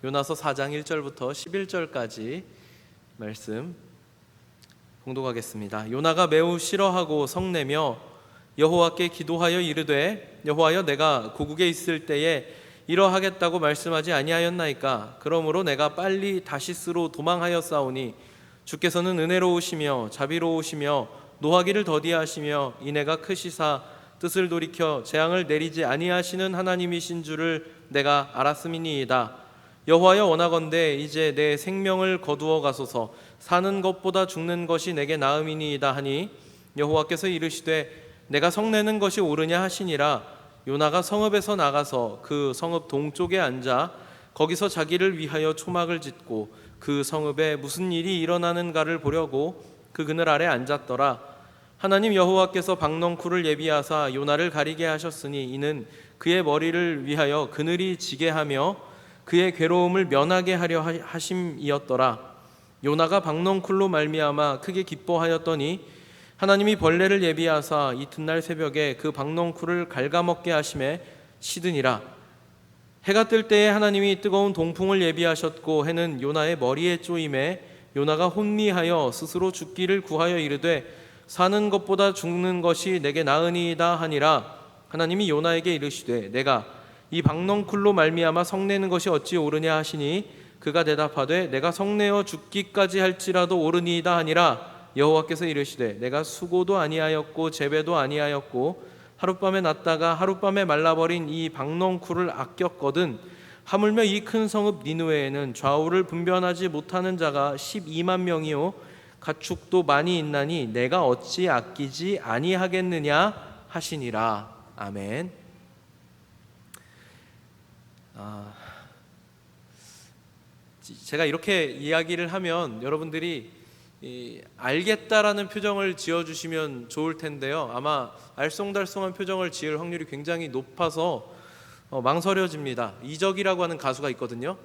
요나서 4장 1절부터 11절까지 말씀 봉독하겠습니다. 요나가 매우 싫어하고 성내며 여호와께 기도하여 이르되 여호와여 내가 고국에 있을 때에 이러하겠다고 말씀하지 아니하였나이까. 그러므로 내가 빨리 다시스로 도망하였사오니 주께서는 은혜로우시며 자비로우시며 노하기를 더디하시며 인애가 크시사 뜻을 돌이켜 재앙을 내리지 아니하시는 하나님이신 줄을 내가 알았음이니이다. 여호와여 원하건대 이제 내 생명을 거두어 가소서. 사는 것보다 죽는 것이 내게 나음이니이다 하니 여호와께서 이르시되 내가 성내는 것이 옳으냐 하시니라. 요나가 성읍에서 나가서 그 성읍 동쪽에 앉아 거기서 자기를 위하여 초막을 짓고 그 성읍에 무슨 일이 일어나는가를 보려고 그 그늘 아래 앉았더라. 하나님 여호와께서 박넝쿨을 예비하사 요나를 가리게 하셨으니 이는 그의 머리를 위하여 그늘이 지게 하며 그의 괴로움을 면하게 하려 하심이었더라. 요나가 박넝쿨로 말미암아 크게 기뻐하였더니 하나님이 벌레를 예비하사 이튿날 새벽에 그 박넝쿨을 갉아먹게 하심에 시드니라. 해가 뜰 때에 하나님이 뜨거운 동풍을 예비하셨고 해는 요나의 머리에 쪼임에 요나가 혼미하여 스스로 죽기를 구하여 이르되 사는 것보다 죽는 것이 내게 나으니이다 하니라. 하나님이 요나에게 이르시되 내가 이 박넝쿨로 말미암아 성내는 것이 어찌 옳으냐 하시니 그가 대답하되 내가 성내어 죽기까지 할지라도 옳으니이다 하니라. 여호와께서 이르시되 내가 수고도 아니하였고 재배도 아니하였고 하룻밤에 났다가 하룻밤에 말라버린 이 박넝쿨을 아꼈거든. 하물며 이 큰 성읍 니느웨에는 좌우를 분변하지 못하는 자가 12만 명이요 가축도 많이 있나니 내가 어찌 아끼지 아니하겠느냐 하시니라. 아멘. 제가 이렇게 이야기를 하면 여러분들이 알겠다라는 표정을 지어주시면 좋을 텐데요. 아마 알쏭달쏭한 표정을 지을 확률이 굉장히 높아서 망설여집니다. 이적이라고 하는 가수가 있거든요.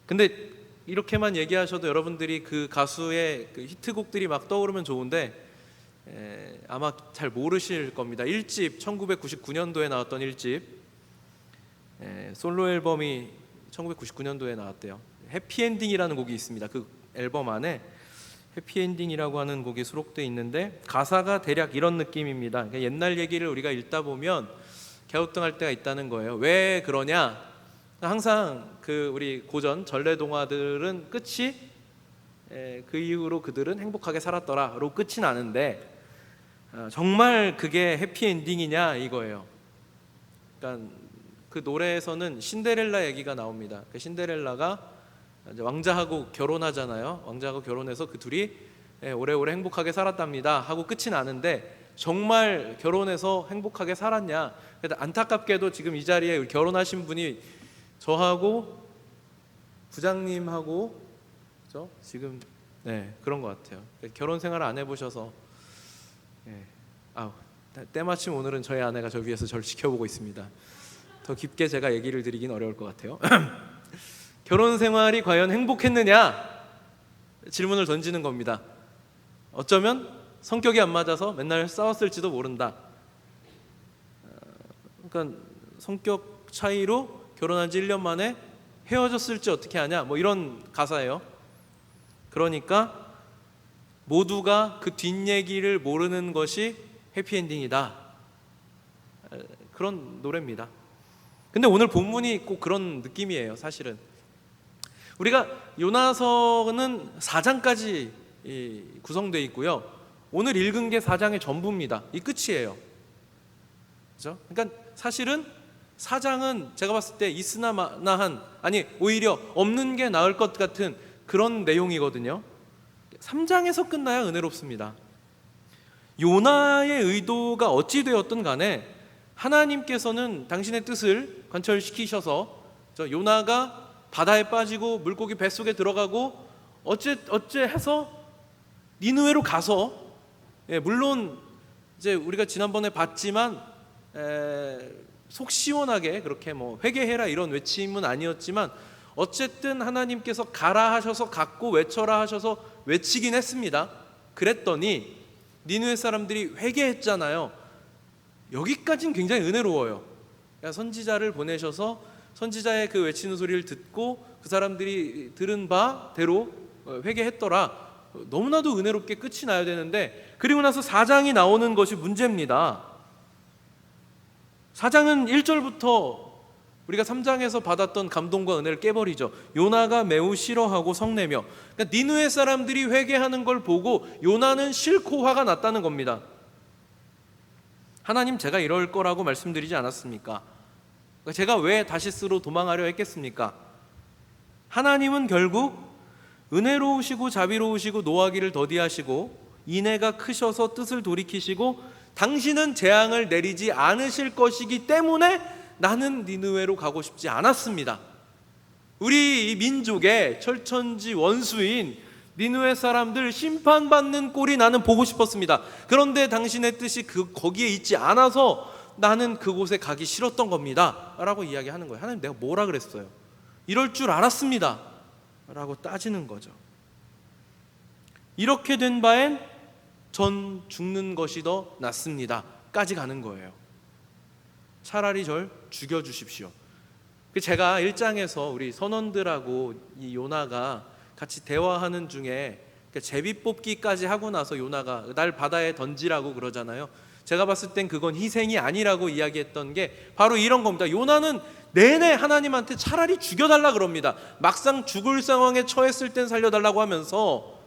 근데 이렇게만 얘기하셔도 여러분들이 그 가수의 그 히트곡들이 막 떠오르면 좋은데 아마 잘 모르실 겁니다. 1집 1999년도에 나왔던 1집 솔로 앨범이 1999년도에 나왔대요. 해피엔딩이라는 곡이 있습니다. 그 앨범 안에 해피엔딩이라고 하는 곡이 수록되어 있는데 가사가 대략 이런 느낌입니다. 그러니까 옛날 얘기를 우리가 읽다 보면 갸우뚱할 때가 있다는 거예요. 왜 그러냐? 항상 그 우리 고전 전래 동화들은 끝이 그 이후로 그들은 행복하게 살았더라로 끝이 나는데 정말 그게 해피엔딩이냐 이거예요. 그러니까 그 노래에서는 신데렐라 얘기가 나옵니다. 그 신데렐라가 왕자하고 결혼하잖아요. 왕자하고 결혼해서 그 둘이 오래오래 행복하게 살았답니다 하고 끝이 나는데 정말 결혼해서 행복하게 살았냐? 안타깝게도 지금 이 자리에 결혼하신 분이 저하고 부장님하고 그렇죠? 지금 그런 것 같아요. 결혼 생활을 안 해보셔서 때마침 오늘은 저희 아내가 저 위에서 저를 지켜보고 있습니다. 더 깊게 제가 얘기를 드리긴 어려울 것 같아요. 결혼 생활이 과연 행복했느냐 질문을 던지는 겁니다. 어쩌면 성격이 안 맞아서 맨날 싸웠을지도 모른다. 그러니까 성격 차이로 결혼한 지 1년 만에 헤어졌을지 어떻게 하냐 뭐 이런 가사예요. 그러니까 모두가 그 뒷얘기를 모르는 것이 해피엔딩이다. 그런 노래입니다. 근데 오늘 본문이 꼭 그런 느낌이에요. 사실은 우리가 요나서는 4장까지 구성되어 있고요. 오늘 읽은 게 4장의 전부입니다. 이 끝이에요. 그렇죠? 그러니까 사실은 4장은 제가 봤을 때 있으나 마나한 아니 오히려 없는 게 나을 것 같은 그런 내용이거든요. 3장에서 끝나야 은혜롭습니다. 요나의 의도가 어찌 되었든 간에 하나님께서는 당신의 뜻을 관철시키셔서 요나가 바다에 빠지고 물고기 뱃속에 들어가고 어째 해서 니느웨로 가서 물론 이제 우리가 지난번에 봤지만 속 시원하게 그렇게 뭐 회개해라 이런 외침은 아니었지만 어쨌든 하나님께서 가라 하셔서 갔고 외쳐라 하셔서 외치긴 했습니다. 그랬더니 니느웨 사람들이 회개했잖아요. 여기까지는 굉장히 은혜로워요. 그러니까 선지자를 보내셔서 선지자의 그 외치는 소리를 듣고 그 사람들이 들은 바대로 회개했더라. 너무나도 은혜롭게 끝이 나야 되는데, 그리고 나서 4장이 나오는 것이 문제입니다. 4장은 1절부터 우리가 3장에서 받았던 감동과 은혜를 깨버리죠. 요나가 매우 싫어하고 성내며, 그러니까 니느웨 사람들이 회개하는 걸 보고 요나는 싫고 화가 났다는 겁니다. 하나님, 제가 이럴 거라고 말씀드리지 않았습니까? 그러니까 제가 왜 다시스로 도망하려 했겠습니까? 하나님은 결국 은혜로우시고 자비로우시고 노하기를 더디하시고 인애가 크셔서 뜻을 돌이키시고 당신은 재앙을 내리지 않으실 것이기 때문에 나는 니느웨로 가고 싶지 않았습니다. 우리 이 민족의 철천지 원수인 니느웨 사람들 심판받는 꼴이 나는 보고 싶었습니다. 그런데 당신의 뜻이 거기에 있지 않아서 나는 그곳에 가기 싫었던 겁니다 라고 이야기하는 거예요. 하나님, 내가 뭐라 그랬어요? 이럴 줄 알았습니다 라고 따지는 거죠. 이렇게 된 바엔 전 죽는 것이 더 낫습니다 까지 가는 거예요. 차라리 절 죽여주십시오. 제가 1장에서 우리 선원들하고 이 요나가 같이 대화하는 중에 제비뽑기까지 하고 나서 요나가 날 바다에 던지라고 그러잖아요. 제가 봤을 땐 그건 희생이 아니라고 이야기했던 게 바로 이런 겁니다. 요나는 내내 하나님한테 차라리 죽여달라 그럽니다. 막상 죽을 상황에 처했을 땐 살려달라고 하면서,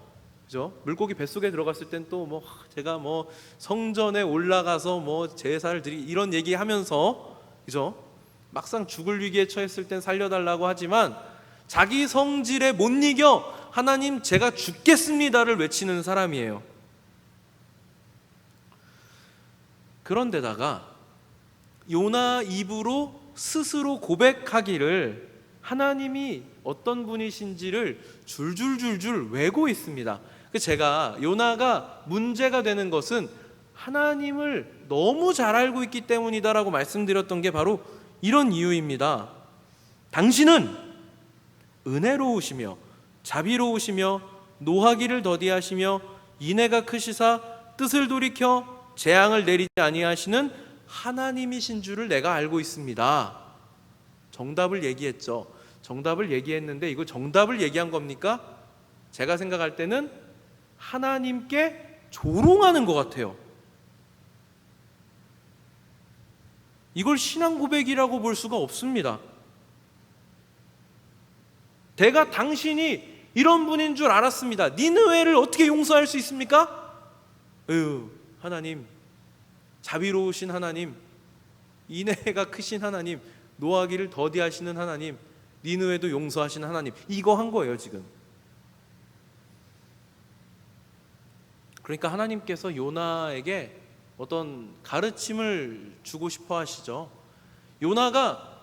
그죠? 물고기 뱃속에 들어갔을 땐 또 제가 성전에 올라가서 제사를 드리 이런 얘기하면서, 그죠? 막상 죽을 위기에 처했을 땐 살려달라고 하지만 자기 성질에 못 이겨 하나님, 제가 죽겠습니다를 외치는 사람이에요. 그런데다가 요나 입으로 스스로 고백하기를 하나님이 어떤 분이신지를 줄줄줄줄 외고 있습니다. 제가 요나가 문제가 되는 것은 하나님을 너무 잘 알고 있기 때문이다라고 말씀드렸던 게 바로 이런 이유입니다. 당신은 은혜로우시며 자비로우시며 노하기를 더디하시며 인애가 크시사 뜻을 돌이켜 재앙을 내리지 아니하시는 하나님이신 줄을 내가 알고 있습니다. 정답을 얘기했죠. 정답을 얘기했는데 이거 정답을 얘기한 겁니까? 제가 생각할 때는 하나님께 조롱하는 것 같아요. 이걸 신앙 고백이라고 볼 수가 없습니다. 내가 당신이 이런 분인 줄 알았습니다. 니느웨를 어떻게 용서할 수 있습니까? 하나님, 자비로우신 하나님, 인애가 크신 하나님, 노하기를 더디하시는 하나님, 니느웨도 용서하시는 하나님, 이거 한 거예요 지금. 그러니까 하나님께서 요나에게 어떤 가르침을 주고 싶어 하시죠. 요나가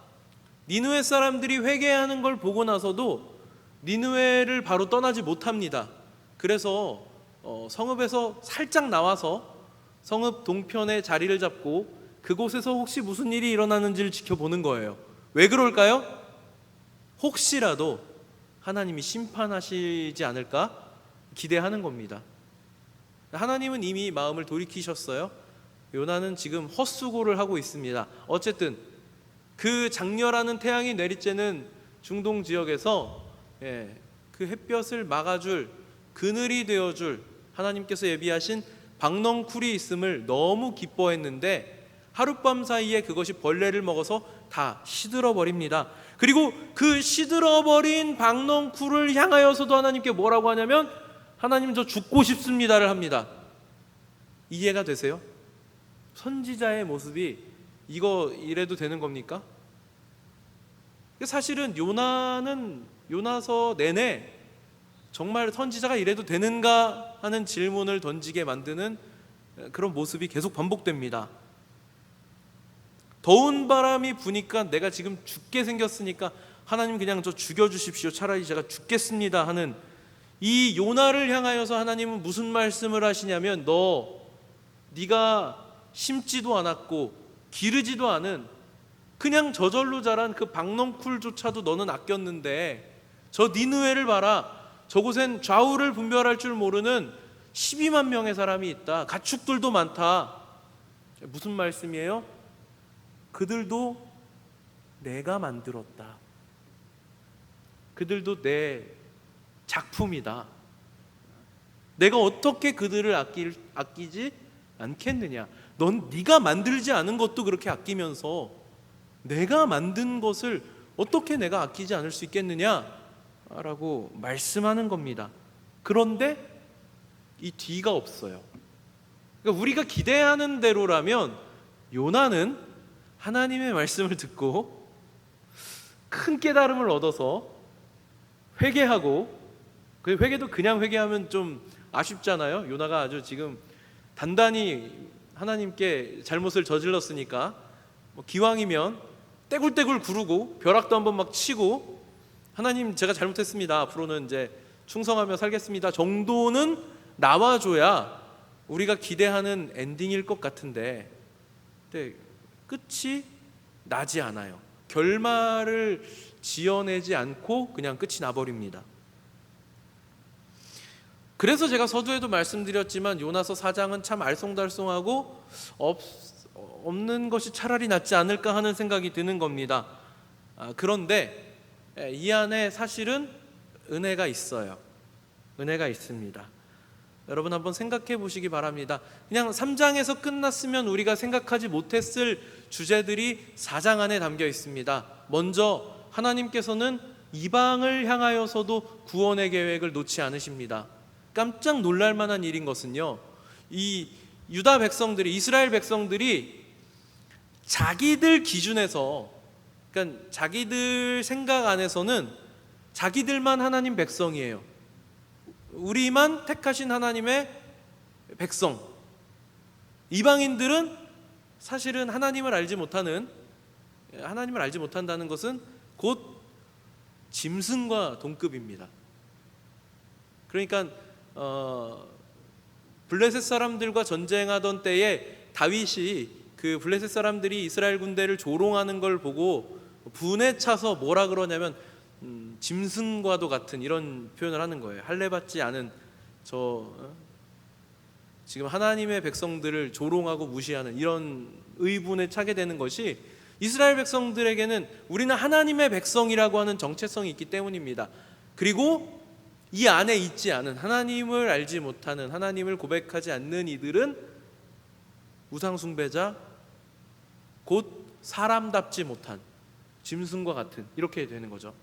니느웨 사람들이 회개하는 걸 보고 나서도 니느웨를 바로 떠나지 못합니다. 그래서 성읍에서 살짝 나와서 성읍 동편에 자리를 잡고 그곳에서 혹시 무슨 일이 일어나는지를 지켜보는 거예요. 왜 그럴까요? 혹시라도 하나님이 심판하시지 않을까 기대하는 겁니다. 하나님은 이미 마음을 돌이키셨어요. 요나는 지금 헛수고를 하고 있습니다. 어쨌든 그 장렬하는 태양이 내리쬐는 중동 지역에서 그 햇볕을 막아줄, 그늘이 되어줄 하나님께서 예비하신 박넝쿨이 있음을 너무 기뻐했는데 하룻밤 사이에 그것이 벌레를 먹어서 다 시들어버립니다. 그리고 그 시들어버린 박넝쿨을 향하여서도 하나님께 뭐라고 하냐면, 하나님, 저 죽고 싶습니다를 합니다. 이해가 되세요? 선지자의 모습이 이래도 되는 겁니까? 사실은 요나는 요나서 내내 정말 선지자가 이래도 되는가 하는 질문을 던지게 만드는 그런 모습이 계속 반복됩니다. 더운 바람이 부니까 내가 지금 죽게 생겼으니까 하나님 그냥 저 죽여주십시오, 차라리 제가 죽겠습니다 하는 이 요나를 향하여서 하나님은 무슨 말씀을 하시냐면, 네가 심지도 않았고 기르지도 않은 그냥 저절로 자란 그 박넝쿨조차도 너는 아꼈는데 저 니느웨를 봐라. 저곳엔 좌우를 분별할 줄 모르는 12만 명의 사람이 있다. 가축들도 많다. 무슨 말씀이에요? 그들도 내가 만들었다. 그들도 내 작품이다. 내가 어떻게 그들을 아끼지 않겠느냐. 넌 네가 만들지 않은 것도 그렇게 아끼면서 내가 만든 것을 어떻게 내가 아끼지 않을 수 있겠느냐라고 말씀하는 겁니다. 그런데 이 뒤가 없어요. 그러니까 우리가 기대하는 대로라면 요나는 하나님의 말씀을 듣고 큰 깨달음을 얻어서 회개하고, 그 회개도 그냥 회개하면 좀 아쉽잖아요. 요나가 아주 지금 단단히 하나님께 잘못을 저질렀으니까 기왕이면 떼굴떼굴 구르고 벼락도 한번 막 치고 하나님 제가 잘못했습니다. 앞으로는 이제 충성하며 살겠습니다 정도는 나와줘야 우리가 기대하는 엔딩일 것 같은데, 근데 끝이 나지 않아요. 결말을 지어내지 않고 그냥 끝이 나버립니다. 그래서 제가 서두에도 말씀드렸지만 요나서 4장은 참 알쏭달쏭하고 없는 것이 차라리 낫지 않을까 하는 생각이 드는 겁니다. 그런데 이 안에 사실은 은혜가 있어요. 은혜가 있습니다. 여러분 한번 생각해 보시기 바랍니다. 그냥 3장에서 끝났으면 우리가 생각하지 못했을 주제들이 4장 안에 담겨 있습니다. 먼저 하나님께서는 이방을 향하여서도 구원의 계획을 놓지 않으십니다. 깜짝 놀랄 만한 일인 것은요, 이 유다 백성들이, 이스라엘 백성들이 자기들 기준에서, 그러니까 자기들 생각 안에서는 자기들만 하나님 백성이에요. 우리만 택하신 하나님의 백성. 이방인들은 사실은 하나님을 알지 못한다는 것은 곧 짐승과 동급입니다. 그러니까 블레셋 사람들과 전쟁하던 때에 다윗이 그 블레셋 사람들이 이스라엘 군대를 조롱하는 걸 보고 분에 차서 뭐라 그러냐면 짐승과도 같은 이런 표현을 하는 거예요. 할례받지 않은 지금 하나님의 백성들을 조롱하고 무시하는 이런 의분에 차게 되는 것이, 이스라엘 백성들에게는 우리는 하나님의 백성이라고 하는 정체성이 있기 때문입니다. 그리고 이 안에 있지 않은, 하나님을 알지 못하는, 하나님을 고백하지 않는 이들은 우상 숭배자, 곧 사람답지 못한 짐승과 같은, 이렇게 되는 거죠.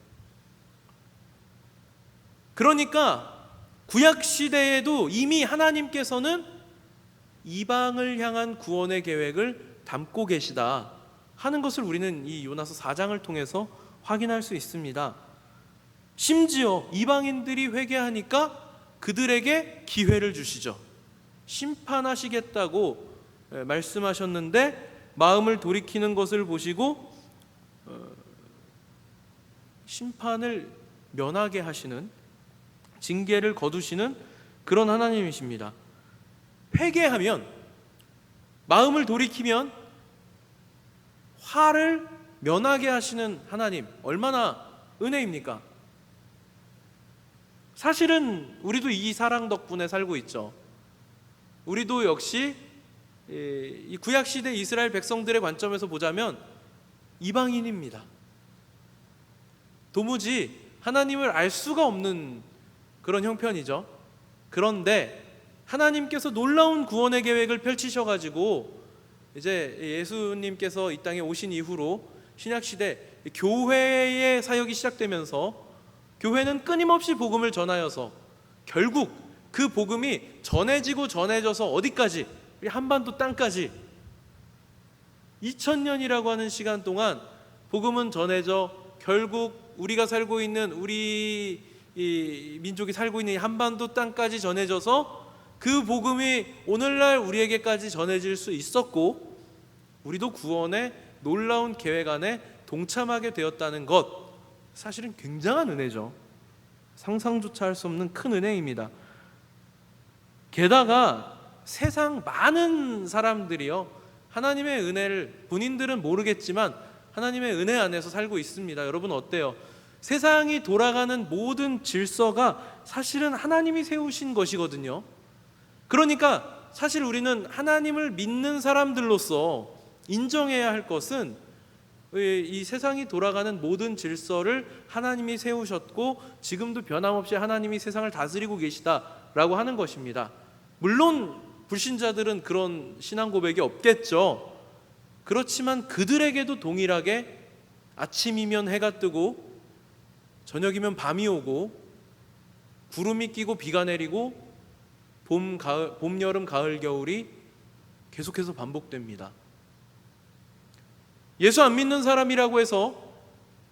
그러니까 구약 시대에도 이미 하나님께서는 이방을 향한 구원의 계획을 담고 계시다 하는 것을 우리는 이 요나서 4장을 통해서 확인할 수 있습니다. 심지어 이방인들이 회개하니까 그들에게 기회를 주시죠. 심판하시겠다고 말씀하셨는데 마음을 돌이키는 것을 보시고 심판을 면하게 하시는, 징계를 거두시는 그런 하나님이십니다. 회개하면, 마음을 돌이키면 화를 면하게 하시는 하나님, 얼마나 은혜입니까? 사실은 우리도 이 사랑 덕분에 살고 있죠. 우리도 역시 이 구약시대 이스라엘 백성들의 관점에서 보자면 이방인입니다. 도무지 하나님을 알 수가 없는 그런 형편이죠. 그런데 하나님께서 놀라운 구원의 계획을 펼치셔가지고 이제 예수님께서 이 땅에 오신 이후로 신약시대 교회의 사역이 시작되면서 교회는 끊임없이 복음을 전하여서 결국 그 복음이 전해지고 전해져서 어디까지? 한반도 땅까지 2000년이라고 하는 시간 동안 복음은 전해져 결국 우리가 살고 있는, 우리 이 민족이 살고 있는 한반도 땅까지 전해져서 그 복음이 오늘날 우리에게까지 전해질 수 있었고, 우리도 구원의 놀라운 계획 안에 동참하게 되었다는 것, 사실은 굉장한 은혜죠. 상상조차 할 수 없는 큰 은혜입니다. 게다가 세상 많은 사람들이요, 하나님의 은혜를 본인들은 모르겠지만 하나님의 은혜 안에서 살고 있습니다. 여러분 어때요? 세상이 돌아가는 모든 질서가 사실은 하나님이 세우신 것이거든요. 그러니까 사실 우리는 하나님을 믿는 사람들로서 인정해야 할 것은 이 세상이 돌아가는 모든 질서를 하나님이 세우셨고 지금도 변함없이 하나님이 세상을 다스리고 계시다라고 하는 것입니다. 물론 불신자들은 그런 신앙 고백이 없겠죠. 그렇지만 그들에게도 동일하게 아침이면 해가 뜨고 저녁이면 밤이 오고 구름이 끼고 비가 내리고 봄, 여름, 가을, 겨울이 계속해서 반복됩니다. 예수 안 믿는 사람이라고 해서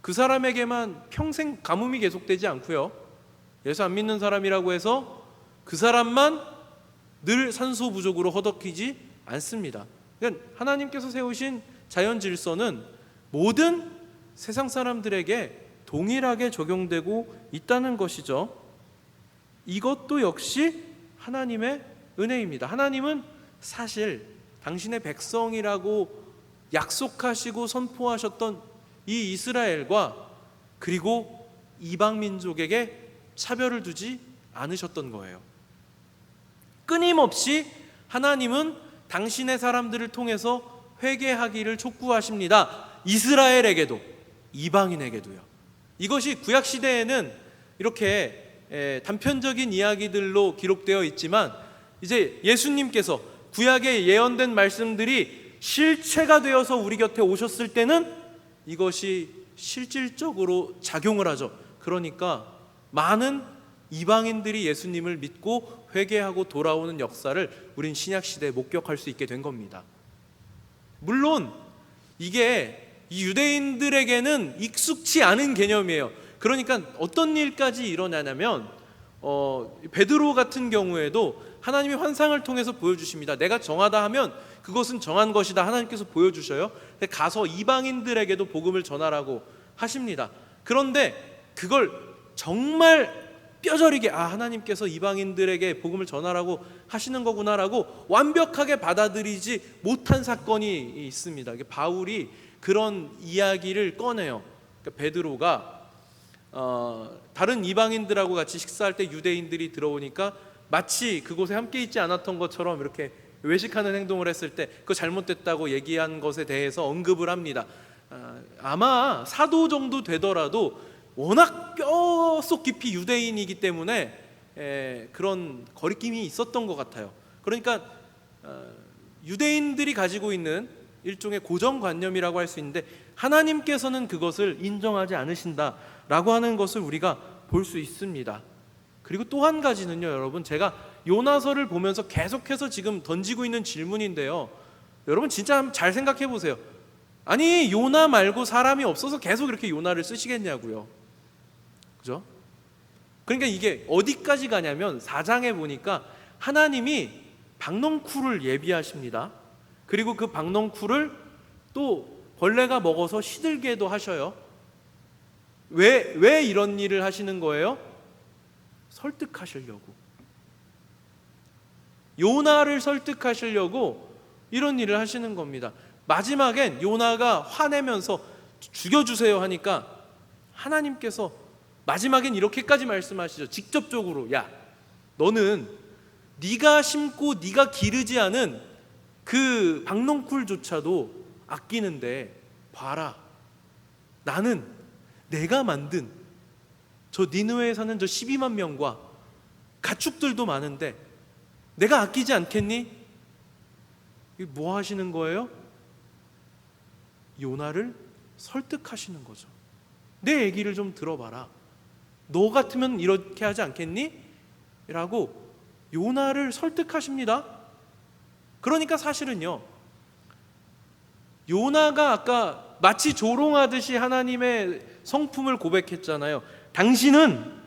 그 사람에게만 평생 가뭄이 계속되지 않고요. 예수 안 믿는 사람이라고 해서 그 사람만 늘 산소 부족으로 허덕이지 않습니다. 그러니까 하나님께서 세우신 자연 질서는 모든 세상 사람들에게 동일하게 적용되고 있다는 것이죠. 이것도 역시 하나님의 은혜입니다. 하나님은 사실 당신의 백성이라고 약속하시고 선포하셨던 이 이스라엘과 그리고 이방 민족에게 차별을 두지 않으셨던 거예요. 끊임없이 하나님은 당신의 사람들을 통해서 회개하기를 촉구하십니다. 이스라엘에게도 이방인에게도요. 이것이 구약 시대에는 이렇게 단편적인 이야기들로 기록되어 있지만 이제 예수님께서 구약에 예언된 말씀들이 실체가 되어서 우리 곁에 오셨을 때는 이것이 실질적으로 작용을 하죠. 그러니까 많은 이방인들이 예수님을 믿고 회개하고 돌아오는 역사를 우린 신약 시대에 목격할 수 있게 된 겁니다. 물론 이게 이 유대인들에게는 익숙치 않은 개념이에요. 그러니까 어떤 일까지 일어나냐면 베드로 같은 경우에도 하나님이 환상을 통해서 보여주십니다. 내가 정하다 하면 그것은 정한 것이다. 하나님께서 보여주셔요. 가서 이방인들에게도 복음을 전하라고 하십니다. 그런데 그걸 정말 뼈저리게 하나님께서 이방인들에게 복음을 전하라고 하시는 거구나라고 완벽하게 받아들이지 못한 사건이 있습니다. 바울이 그런 이야기를 꺼내요. 그러니까 베드로가 다른 이방인들하고 같이 식사할 때 유대인들이 들어오니까 마치 그곳에 함께 있지 않았던 것처럼 이렇게 외식하는 행동을 했을 때 그거 잘못됐다고 얘기한 것에 대해서 언급을 합니다. 아마 사도 정도 되더라도 워낙 뼛속 깊이 유대인이기 때문에 그런 거리낌이 있었던 것 같아요. 그러니까 유대인들이 가지고 있는 일종의 고정관념이라고 할 수 있는데 하나님께서는 그것을 인정하지 않으신다라고 하는 것을 우리가 볼 수 있습니다. 그리고 또 한 가지는요, 여러분, 제가 요나서를 보면서 계속해서 지금 던지고 있는 질문인데요, 여러분 진짜 잘 생각해 보세요. 아니 요나 말고 사람이 없어서 계속 이렇게 요나를 쓰시겠냐고요. 그죠? 그러니까 이게 어디까지 가냐면 4장에 보니까 하나님이 박넝쿨을 예비하십니다. 그리고 그 박넝쿨을 또 벌레가 먹어서 시들게도 하셔요. 왜 이런 일을 하시는 거예요? 설득하시려고. 요나를 설득하시려고 이런 일을 하시는 겁니다. 마지막엔 요나가 화내면서 죽여주세요 하니까 하나님께서 마지막엔 이렇게까지 말씀하시죠. 직접적으로, 야, 너는 네가 심고 네가 기르지 않은 그 박넝쿨조차도 아끼는데 봐라, 나는 내가 만든 저 니느웨에 사는 저 12만 명과 가축들도 많은데 내가 아끼지 않겠니? 이게 뭐 하시는 거예요? 요나를 설득하시는 거죠. 내 얘기를 좀 들어봐라. 너 같으면 이렇게 하지 않겠니? 라고 요나를 설득하십니다. 그러니까 사실은요, 요나가 아까 마치 조롱하듯이 하나님의 성품을 고백했잖아요. 당신은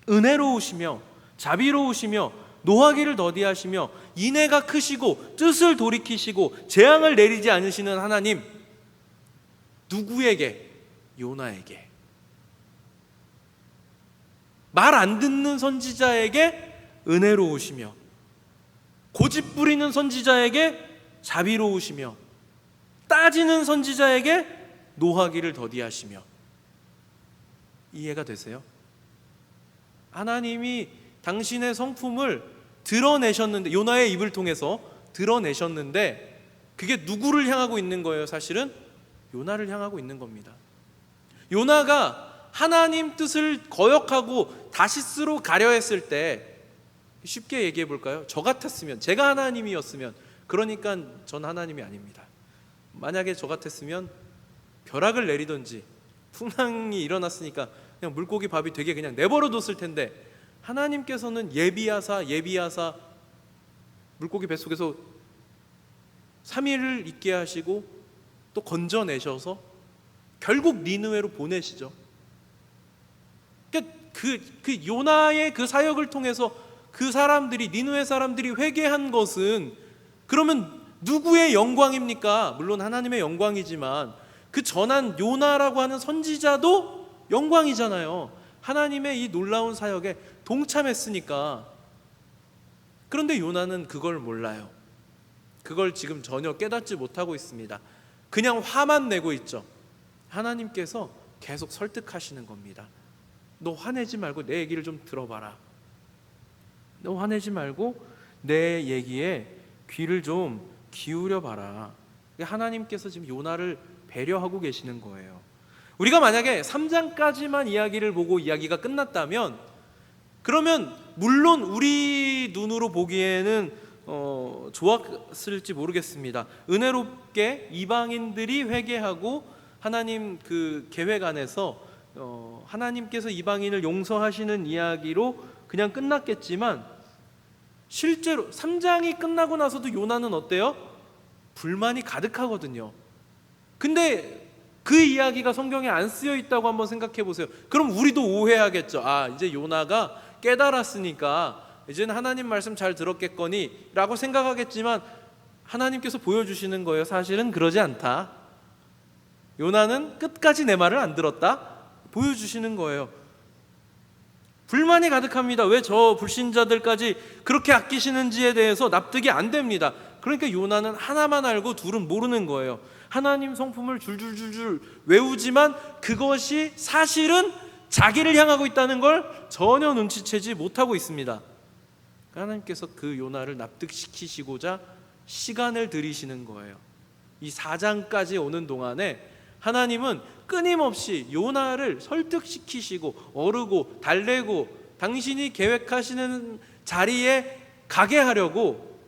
은혜로우시며 자비로우시며 노하기를 더디하시며 인애가 크시고 뜻을 돌이키시고 재앙을 내리지 않으시는 하나님. 누구에게? 요나에게. 말 안 듣는 선지자에게 은혜로우시며 고집 부리는 선지자에게 자비로우시며 따지는 선지자에게 노하기를 더디하시며. 이해가 되세요? 하나님이 당신의 성품을 드러내셨는데, 요나의 입을 통해서 드러내셨는데 그게 누구를 향하고 있는 거예요? 사실은 요나를 향하고 있는 겁니다. 요나가 하나님 뜻을 거역하고 다시스로 가려 했을 때, 쉽게 얘기해 볼까요? 저 같았으면, 제가 하나님이었으면, 그러니까 전 하나님이 아닙니다. 만약에 저 같았으면 벼락을 내리든지, 풍랑이 일어났으니까 그냥 물고기 밥이 되게 그냥 내버려 뒀을 텐데, 하나님께서는 예비하사 물고기 뱃속에서 3일을 있게 하시고 또 건져내셔서 결국 니느웨로 보내시죠. 그러니까 그 요나의 그 사역을 통해서 그 사람들이, 니느웨 사람들이 회개한 것은 그러면 누구의 영광입니까? 물론 하나님의 영광이지만 그 전한 요나라고 하는 선지자도 영광이잖아요. 하나님의 이 놀라운 사역에 동참했으니까. 그런데 요나는 그걸 몰라요. 그걸 지금 전혀 깨닫지 못하고 있습니다. 그냥 화만 내고 있죠. 하나님께서 계속 설득하시는 겁니다. 너 화내지 말고 내 얘기를 좀 들어봐라. 너 화내지 말고 내 얘기에 귀를 좀 기울여 봐라. 하나님께서 지금 요나를 배려하고 계시는 거예요. 우리가 만약에 3장까지만 이야기를 보고 이야기가 끝났다면, 그러면 물론 우리 눈으로 보기에는 좋았을지 모르겠습니다. 은혜롭게 이방인들이 회개하고 하나님 그 계획 안에서 하나님께서 이방인을 용서하시는 이야기로 그냥 끝났겠지만, 실제로 3장이 끝나고 나서도 요나는 어때요? 불만이 가득하거든요. 근데 그 이야기가 성경에 안 쓰여 있다고 한번 생각해 보세요. 그럼 우리도 오해하겠죠. 아, 이제 요나가 깨달았으니까 이제는 하나님 말씀 잘 들었겠거니 라고 생각하겠지만, 하나님께서 보여주시는 거예요. 사실은 그러지 않다. 요나는 끝까지 내 말을 안 들었다 보여주시는 거예요. 불만이 가득합니다. 왜 저 불신자들까지 그렇게 아끼시는지에 대해서 납득이 안 됩니다. 그러니까 요나는 하나만 알고 둘은 모르는 거예요. 하나님 성품을 줄줄줄줄 외우지만 그것이 사실은 자기를 향하고 있다는 걸 전혀 눈치채지 못하고 있습니다. 하나님께서 그 요나를 납득시키시고자 시간을 들이시는 거예요. 이 4장까지 오는 동안에 하나님은 끊임없이 요나를 설득시키시고 어르고 달래고 당신이 계획하시는 자리에 가게 하려고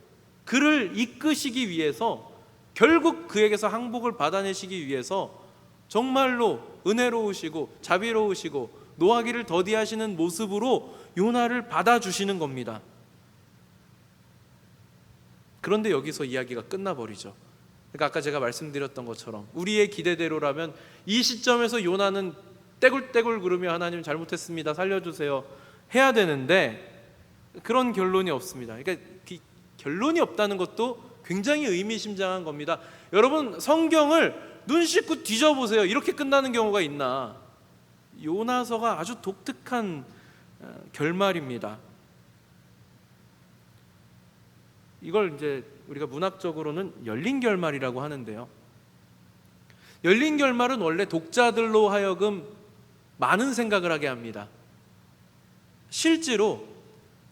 그를 이끄시기 위해서, 결국 그에게서 항복을 받아내시기 위해서 정말로 은혜로우시고 자비로우시고 노하기를 더디하시는 모습으로 요나를 받아주시는 겁니다. 그런데 여기서 이야기가 끝나버리죠. 그러니까 아까 제가 말씀드렸던 것처럼 우리의 기대대로라면 이 시점에서 요나는 떼굴떼굴 구르며 하나님 잘못했습니다, 살려주세요 해야 되는데 그런 결론이 없습니다. 그러니까 결론이 없다는 것도 굉장히 의미심장한 겁니다. 여러분, 성경을 눈 씻고 뒤져보세요. 이렇게 끝나는 경우가 있나? 요나서가 아주 독특한 결말입니다. 이걸 이제 우리가 문학적으로는 열린 결말이라고 하는데요. 열린 결말은 원래 독자들로 하여금 많은 생각을 하게 합니다. 실제로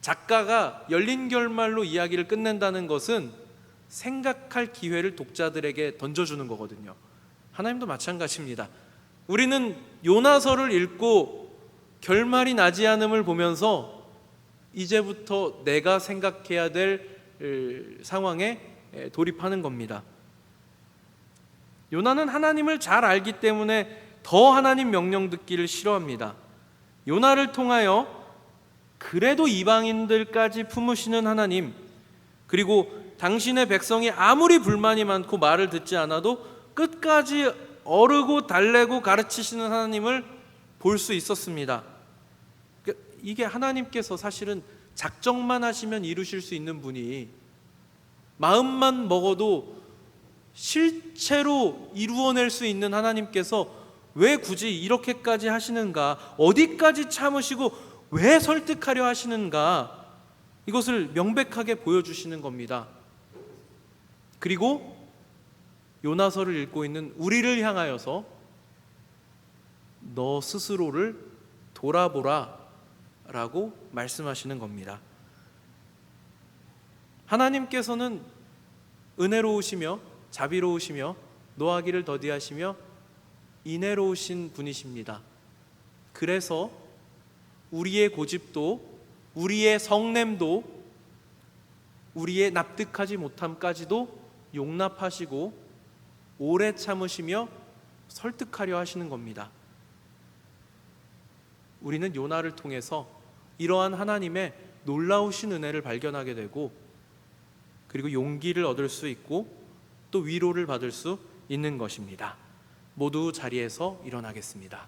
작가가 열린 결말로 이야기를 끝낸다는 것은 생각할 기회를 독자들에게 던져주는 거거든요. 하나님도 마찬가지입니다. 우리는 요나서를 읽고 결말이 나지 않음을 보면서 이제부터 내가 생각해야 될 상황에 돌입하는 겁니다. 요나는 하나님을 잘 알기 때문에 더 하나님 명령 듣기를 싫어합니다. 요나를 통하여 그래도 이방인들까지 품으시는 하나님, 그리고 당신의 백성이 아무리 불만이 많고 말을 듣지 않아도 끝까지 어르고 달래고 가르치시는 하나님을 볼 수 있었습니다. 이게 하나님께서 사실은 작정만 하시면 이루실 수 있는 분이 마음만 먹어도 실체로 이루어낼 수 있는 하나님께서 왜 굳이 이렇게까지 하시는가, 어디까지 참으시고 왜 설득하려 하시는가, 이것을 명백하게 보여주시는 겁니다. 그리고 요나서를 읽고 있는 우리를 향하여서 너 스스로를 돌아보라 라고 말씀하시는 겁니다. 하나님께서는 은혜로우시며 자비로우시며 노하기를 더디하시며 인애로우신 분이십니다. 그래서 우리의 고집도, 우리의 성냄도, 우리의 납득하지 못함까지도 용납하시고 오래 참으시며 설득하려 하시는 겁니다. 우리는 요나를 통해서 이러한 하나님의 놀라우신 은혜를 발견하게 되고, 그리고 용기를 얻을 수 있고 또 위로를 받을 수 있는 것입니다. 모두 자리에서 일어나겠습니다.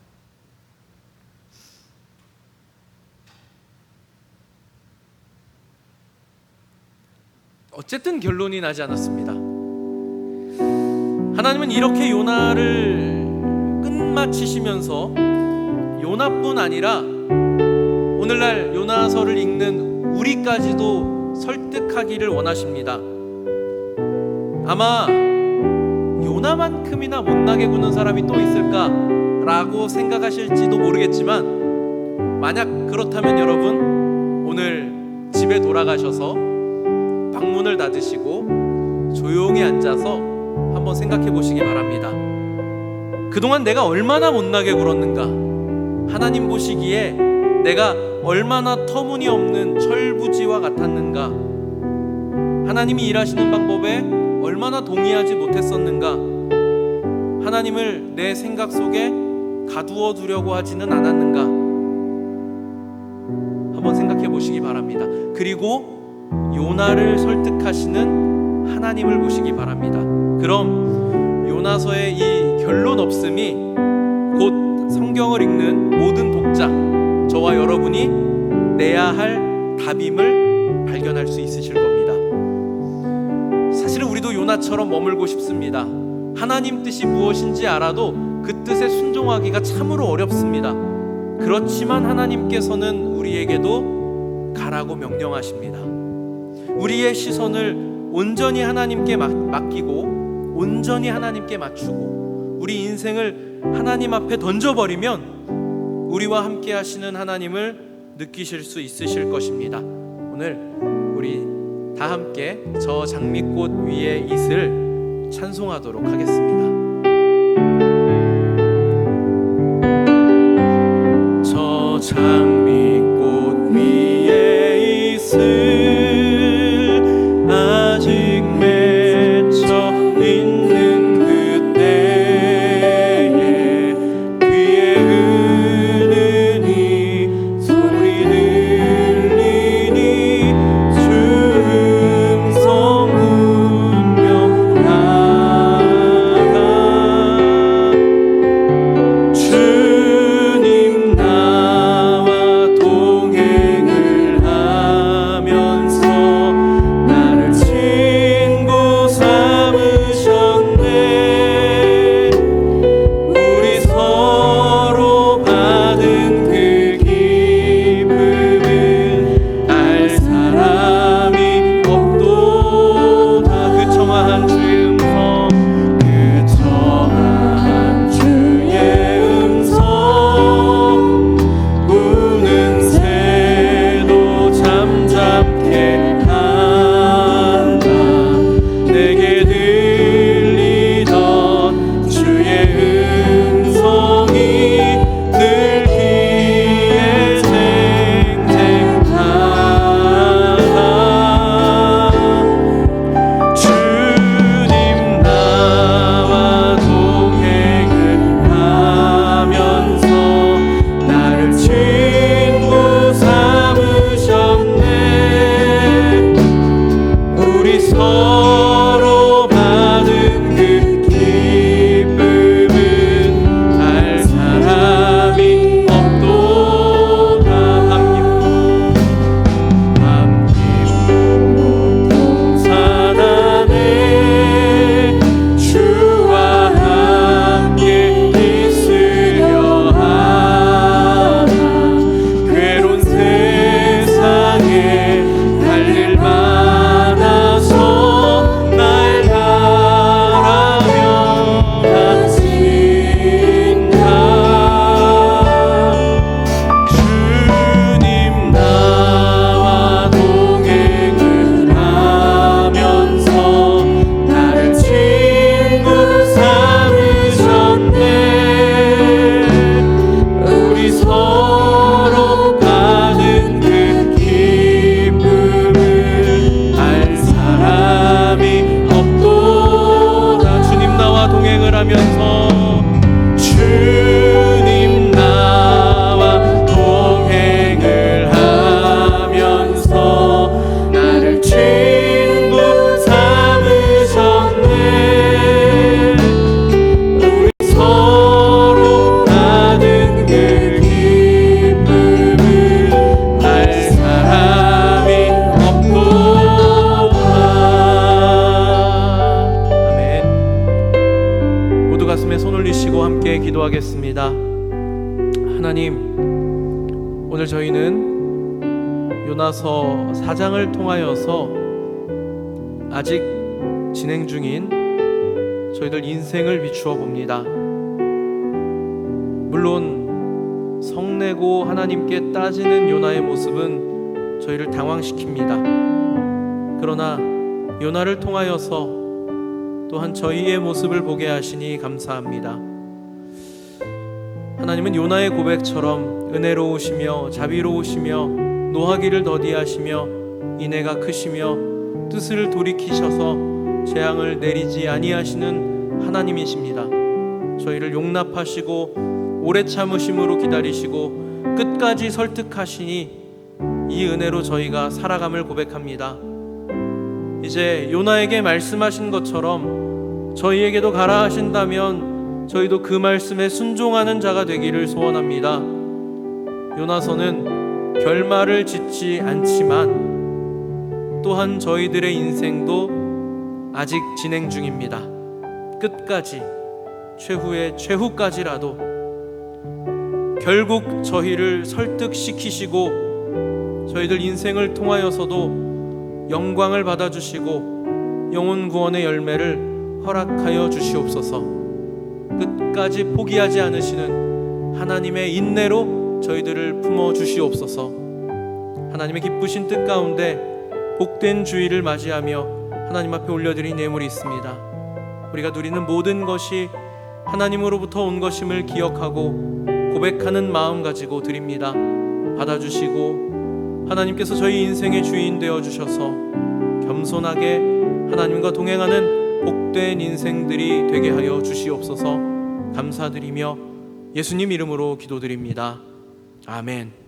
어쨌든 결론이 나지 않았습니다. 하나님은 이렇게 요나를 끝마치시면서 요나뿐 아니라 오늘날 요나서를 읽는 우리까지도 설득하기를 원하십니다. 아마 요나만큼이나 못나게 구는 사람이 또 있을까라고 생각하실지도 모르겠지만, 만약 그렇다면 여러분 오늘 집에 돌아가셔서 방문을 닫으시고 조용히 앉아서 한번 생각해 보시기 바랍니다. 그동안 내가 얼마나 못나게 굴었는가, 하나님 보시기에 내가 얼마나 터무니없는 철부지와 같았는가, 하나님이 일하시는 방법에 얼마나 동의하지 못했었는가, 하나님을 내 생각 속에 가두어 두려고 하지는 않았는가, 한번 생각해 보시기 바랍니다. 그리고 요나를 설득하시는 하나님을 보시기 바랍니다. 그럼 요나서의 이 결론 없음이 곧 성경을 읽는 모든 독자, 저와 여러분이 내야 할 답임을 발견할 수 있으실 겁니다. 사실은 우리도 요나처럼 머물고 싶습니다. 하나님 뜻이 무엇인지 알아도 그 뜻에 순종하기가 참으로 어렵습니다. 그렇지만 하나님께서는 우리에게도 가라고 명령하십니다. 우리의 시선을 온전히 하나님께 맡기고 온전히 하나님께 맞추고 우리 인생을 하나님 앞에 던져버리면 우리와 함께 하시는 하나님을 느끼실 수 있으실 것입니다. 오늘 우리 다 함께 저 장미꽃 위에 있을 찬송하도록 하겠습니다. 저 장미꽃 위에 있을 아직 맺혀 있는 그때에 귀에 흐르니 소리 들리니 주 음성 분명 나가 주님 나와 서로 받은 그 기쁨을 알 사람이 없도다. 주님 나와 동행을 하면서 주님 나와 동행을 하면서 나를 친구 삼으셨네. 우리 서로 받은 그 기쁨을 알 사람이 없도다. 아멘. 모두 가슴에 손 올리시고 함께 기도하겠습니다. 하나님, 오늘 저희는 요나서 4장을 통하여서 아직 진행 중인 저희들 인생을 비추어 봅니다. 물론 성내고 하나님께 따지는 요나의 모습은 저희를 당황시킵니다. 그러나 요나를 통하여서 또한 저희의 모습을 보게 하시니 감사합니다. 하나님은 요나의 고백처럼 은혜로우시며 자비로우시며 노하기를 더디하시며 인애가 크시며 뜻을 돌이키셔서 재앙을 내리지 아니하시는 하나님이십니다. 저희를 용납하시고 오래 참으심으로 기다리시고 끝까지 설득하시니 이 은혜로 저희가 살아감을 고백합니다. 이제 요나에게 말씀하신 것처럼 저희에게도 가라 하신다면 저희도 그 말씀에 순종하는 자가 되기를 소원합니다. 요나서는 결말을 짓지 않지만 또한 저희들의 인생도 아직 진행 중입니다. 끝까지, 최후의 최후까지라도 결국 저희를 설득시키시고 저희들 인생을 통하여서도 영광을 받아주시고 영혼 구원의 열매를 허락하여 주시옵소서. 끝까지 포기하지 않으시는 하나님의 인내로 저희들을 품어 주시옵소서. 하나님의 기쁘신 뜻 가운데 복된 주일을 맞이하며 하나님 앞에 올려드린 예물이 있습니다. 우리가 누리는 모든 것이 하나님으로부터 온 것임을 기억하고 고백하는 마음 가지고 드립니다. 받아주시고 하나님께서 저희 인생의 주인 되어 주셔서 겸손하게 하나님과 동행하는 복된 인생들이 되게 하여 주시옵소서. 감사드리며 예수님 이름으로 기도드립니다. 아멘.